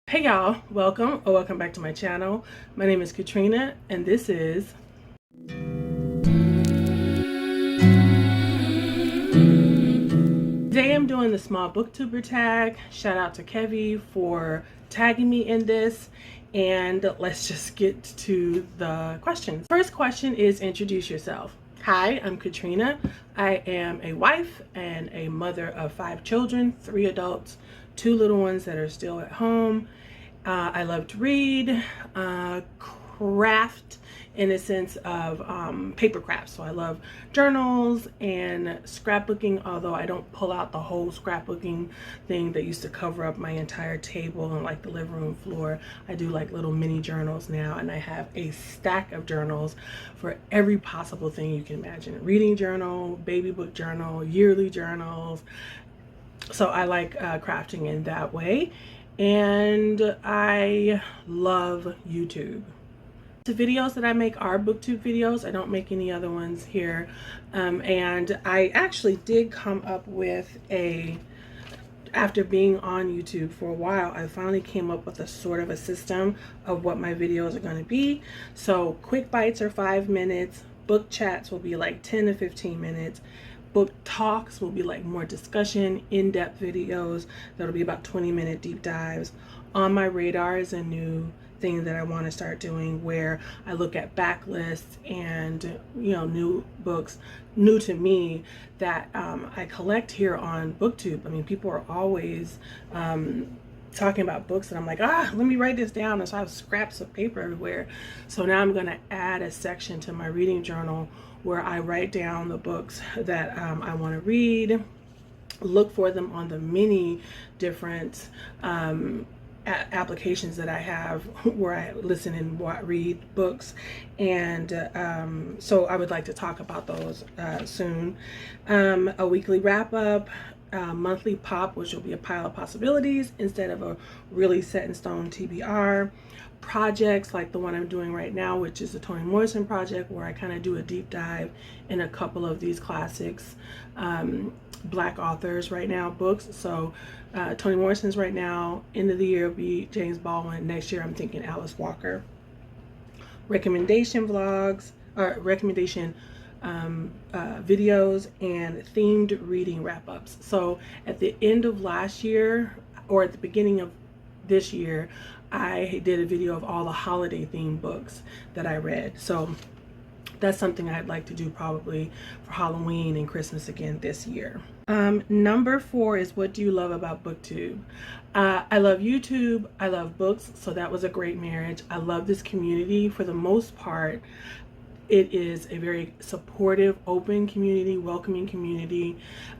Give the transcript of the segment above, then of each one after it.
Hey y'all, welcome back to my channel. My name is Katrina and this is today I'm doing the small booktuber tag. Shout out to Kevvie for tagging me in this, and let's just get to the questions. First question is introduce yourself. Hi, I'm Katrina. I am a wife and a mother of 5 children, 3 adults, 2 little ones that are still at home. I love to read, craft in a sense of paper crafts. So I love journals and scrapbooking, although I don't pull out the whole scrapbooking thing that used to cover up my entire table and like the living room floor. I do like little mini journals now, and I have a stack of journals for every possible thing you can imagine. Reading journal, baby book journal, yearly journals. So I like crafting in that way. And I love YouTube. The videos that I make are booktube videos. I don't make any other ones here. And I actually did come up with after being on YouTube for a while, I finally came up with a sort of a system of what my videos are going to be. So quick bites are 5 minutes. Book chats will be like 10 to 15 minutes. Book talks will be like more discussion, in-depth videos that'll be about 20-minute deep dives. On my radar is a new thing that I want to start doing where I look at backlists and new books, new to me, that I collect here on Booktube. I mean, people are always talking about books, and I'm like, let me write this down. And so I have scraps of paper everywhere. So now I'm going to add a section to my reading journal where I write down the books that I want to read, look for them on the many different applications that I have where I listen and read books. And so I would like to talk about those soon. A weekly wrap up, monthly pop, which will be a pile of possibilities instead of a really set in stone TBR. Projects like the one I'm doing right now, which is the Toni Morrison project, where I kind of do a deep dive in a couple of these classics, Black authors right now, books. So Toni Morrison's right now, end of the year will be James Baldwin. Next year I'm thinking Alice Walker. Recommendation vlogs, or recommendation videos, and themed reading wrap-ups. So at the end of last year, or at the beginning of this year, I did a video of all the holiday themed books that I read. So that's something I'd like to do probably for Halloween and Christmas again this year. Number 4 is, what do you love about Booktube? I love YouTube. I love books. So that was a great marriage. I love this community. For the most part, it is a very supportive, open community, welcoming community.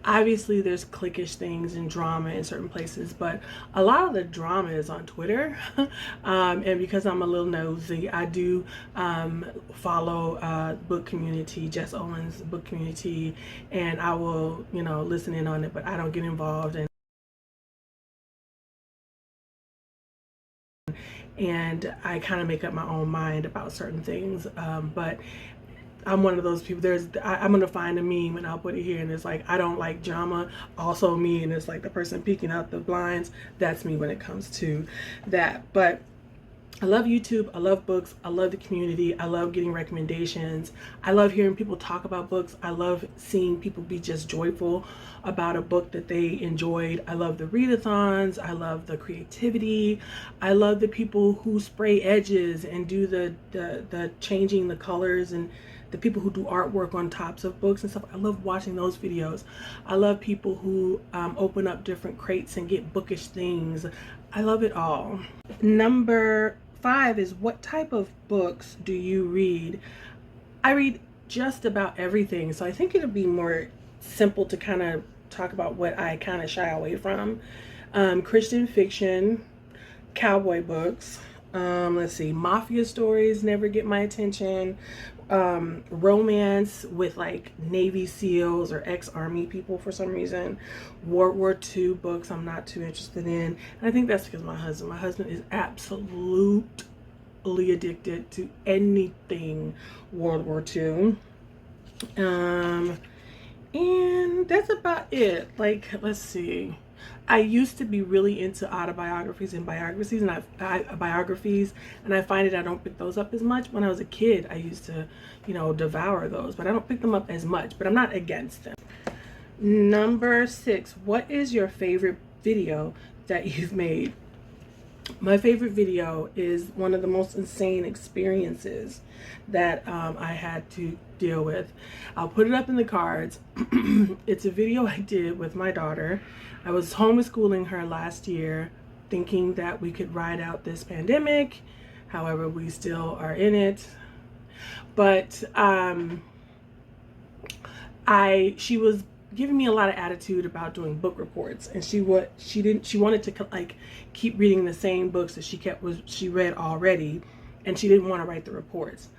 Obviously, there's cliquish things and drama in certain places, but a lot of the drama is on Twitter. And because I'm a little nosy, I do follow book community, Jess Owens' book community, and I will, listen in on it, but I don't get involved. And I kind of make up my own mind about certain things, but I'm one of those people. I'm gonna find a meme and I'll put it here, and it's like, I don't like drama, also me, and it's like the person peeking out the blinds. That's me when it comes to that. But I love YouTube. I love books. I love the community. I love getting recommendations. I love hearing people talk about books. I love seeing people be just joyful about a book that they enjoyed. I love the readathons. I love the creativity. I love the people who spray edges and do the changing the colors, and the people who do artwork on tops of books and stuff. I love watching those videos. I love people who open up different crates and get bookish things. I love it all. Number 5 is, what type of books do you read? I read just about everything, so I think it'll be more simple to kind of talk about what I kind of shy away from. Christian fiction, cowboy books, let's see, mafia stories never get my attention. Romance with like Navy SEALs or ex-army people for some reason. World War II books I'm not too interested in. And I think that's because my husband is absolutely addicted to anything World War II. And that's about it. Like, let's see. I used to be really into autobiographies and biographies, and I find it I don't pick those up as much. When I was a kid, I used to, you know, devour those, but I don't pick them up as much, but I'm not against them. Number 6, what is your favorite video that you've made? My favorite video is one of the most insane experiences that I had to deal with. I'll put it up in the cards. It's a video I did with my daughter. I was homeschooling her last year, thinking that we could ride out this pandemic. However, we still are in it. But she was giving me a lot of attitude about doing book reports, and she wanted to like keep reading the same books that she read already, and she didn't want to write the reports.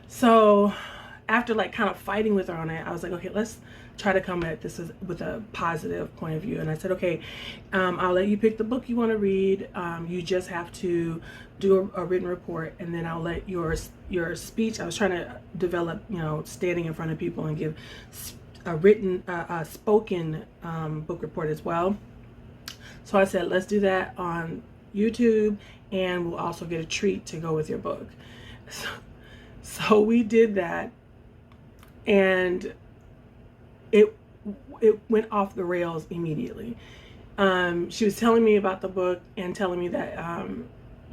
So after like kind of fighting with her on it, I was like, okay, let's try to come at this with a positive point of view. And I said, okay, I'll let you pick the book you want to read. You just have to do a written report, and then I'll let your speech. I was trying to develop, you know, standing in front of people and give a written, spoken book report as well. So I said, let's do that on YouTube, and we'll also get a treat to go with your book. So we did that, and it went off the rails immediately. She was telling me about the book and telling me that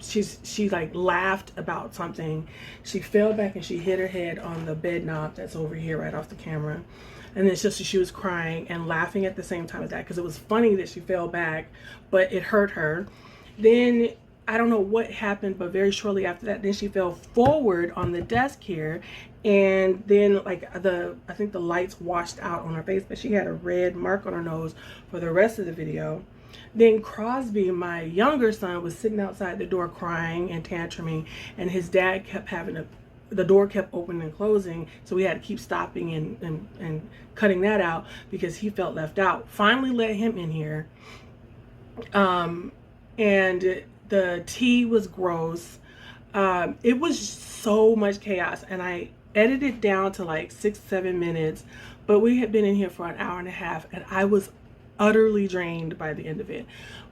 she like laughed about something. She fell back and she hit her head on the bed knob that's over here right off the camera. And it's just she was crying and laughing at the same time as that, because it was funny that she fell back, but it hurt her. Then I don't know what happened, but very shortly after that, then she fell forward on the desk here, and then like I think the lights washed out on her face, but she had a red mark on her nose for the rest of the video. Then Crosby, my younger son, was sitting outside the door crying and tantruming, and his dad kept the door kept opening and closing, so we had to keep stopping and cutting that out because he felt left out. Finally let him in here, and the tea was gross. It was so much chaos, and I edited down to like 6-7 minutes, but we had been in here for an hour and a half, and I was utterly drained by the end of it.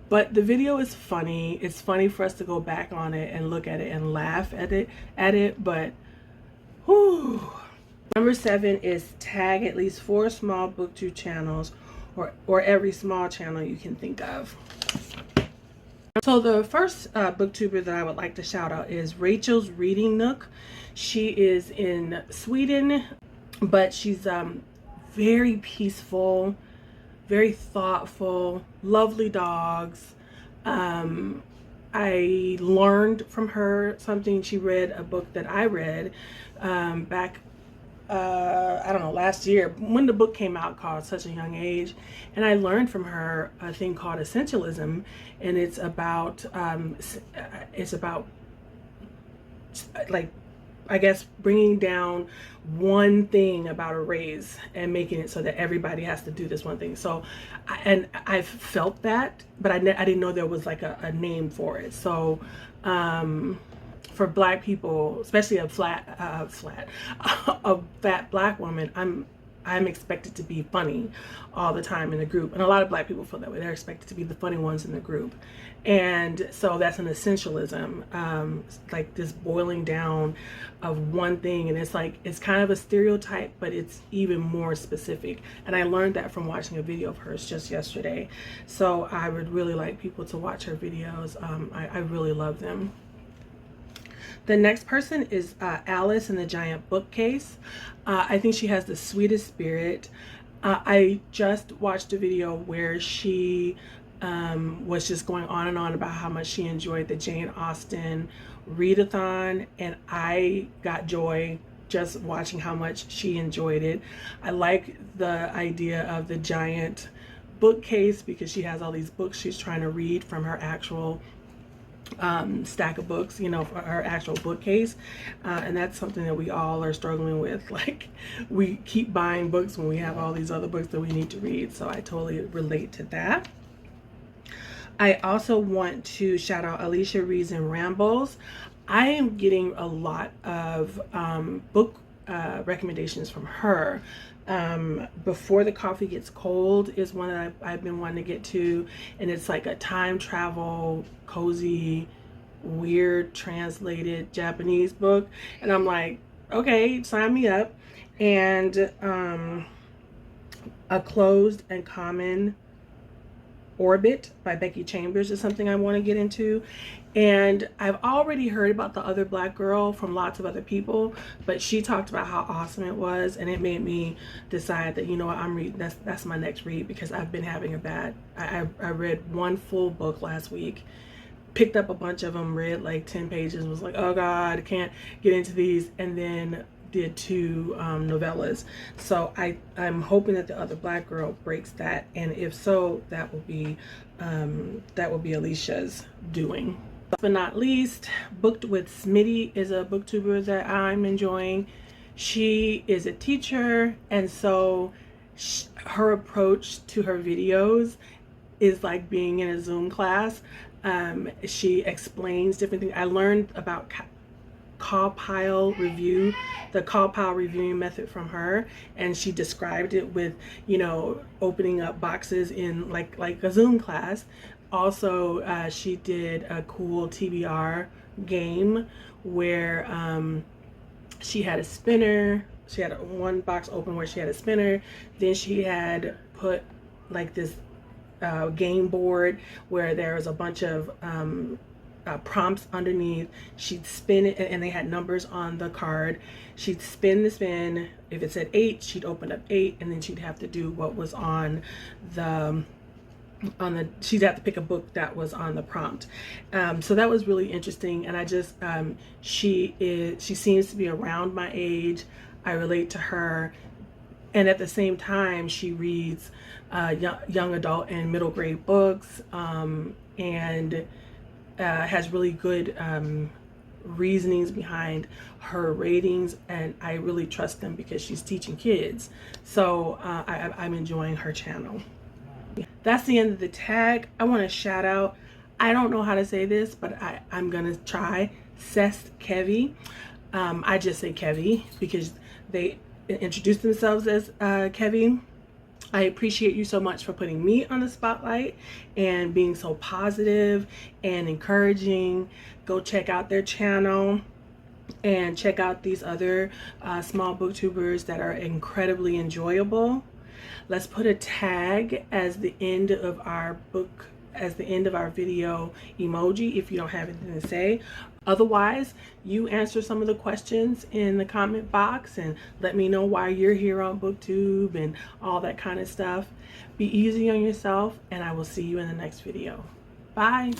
But the video is funny. It's funny for us to go back on it and look at it and laugh at it, but whew. Number 7 is tag at least 4 small booktube channels, or every small channel you can think of. So the first booktuber that I would like to shout out is Rachael's Reading Nook. She is in Sweden, but she's very peaceful, very thoughtful, lovely dogs. I learned from her something. She read a book that I read back I don't know, last year when the book came out, called Such a Young Age, and I learned from her a thing called essentialism, and it's about like, I guess, bringing down one thing about a race and making it so that everybody has to do this one thing. So I've felt that, but I didn't know there was like a name for it. So for Black people, especially a fat Black woman, I'm expected to be funny all the time in the group, and a lot of Black people feel that way. They're expected to be the funny ones in the group, and so that's an essentialism, like this boiling down of one thing, and it's kind of a stereotype, but it's even more specific. And I learned that from watching a video of hers just yesterday. So I would really like people to watch her videos. I really love them. The next person is Alice in the Giant Bookcase. I think she has the sweetest spirit. I just watched a video where she was just going on and on about how much she enjoyed the Jane Austen readathon, and I got joy just watching how much she enjoyed it. I like the idea of the giant bookcase because she has all these books she's trying to read from her actual stack of books, you know, for her actual bookcase, and that's something that we all are struggling with. Like, we keep buying books when we have all these other books that we need to read, so I totally relate to that. I also want to shout out Alisha Reads and Rambles. I am getting a lot of book recommendations from her. Before the Coffee Gets Cold is one that I've been wanting to get to, and it's like a time travel, cozy, weird translated Japanese book, and I'm like, okay, sign me up. And A Closed and Common Orbit by Becky Chambers is something I want to get into. And I've already heard about the other Black girl from lots of other people, but she talked about how awesome it was, and it made me decide that, you know what, I'm reading, that's my next read, because I've been having a bad, I read one full book last week, picked up a bunch of them, read like 10 pages, was like, oh God, I can't get into these, and then did 2 novellas. So I'm hoping that the other Black girl breaks that, and if so, that will be Alisha's doing. Last but not least, Booked with Smitty is a booktuber that I'm enjoying. She is a teacher, and so her approach to her videos is like being in a Zoom class. She explains different things. I learned about call pile review, the call pile reviewing method from her, and she described it with, you know, opening up boxes in like a Zoom class. Also, she did a cool TBR game where she had a spinner. She had one box open where she had a spinner. Then she had put like this game board where there was a bunch of prompts underneath. She'd spin it, and they had numbers on the card. She'd spin the spin. If it said 8, she'd open up 8, and then she'd have to do what was on the she'd have to pick a book that was on the prompt. So that was really interesting, and I just she seems to be around my age. I relate to her, and at the same time she reads young adult and middle grade books, and has really good reasonings behind her ratings, and I really trust them because she's teaching kids. So I'm enjoying her channel. That's the end of the tag. I want to shout out, I don't know how to say this, but I'm gonna try, Kevvie. I just say Kevvie because they introduced themselves as Kevvie. I appreciate you so much for putting me on the spotlight and being so positive and encouraging. Go check out their channel and check out these other small booktubers that are incredibly enjoyable. Let's put a tag as the end of our video emoji if you don't have anything to say. Otherwise, you answer some of the questions in the comment box and let me know why you're here on Booktube and all that kind of stuff. Be easy on yourself, and I will see you in the next video. Bye.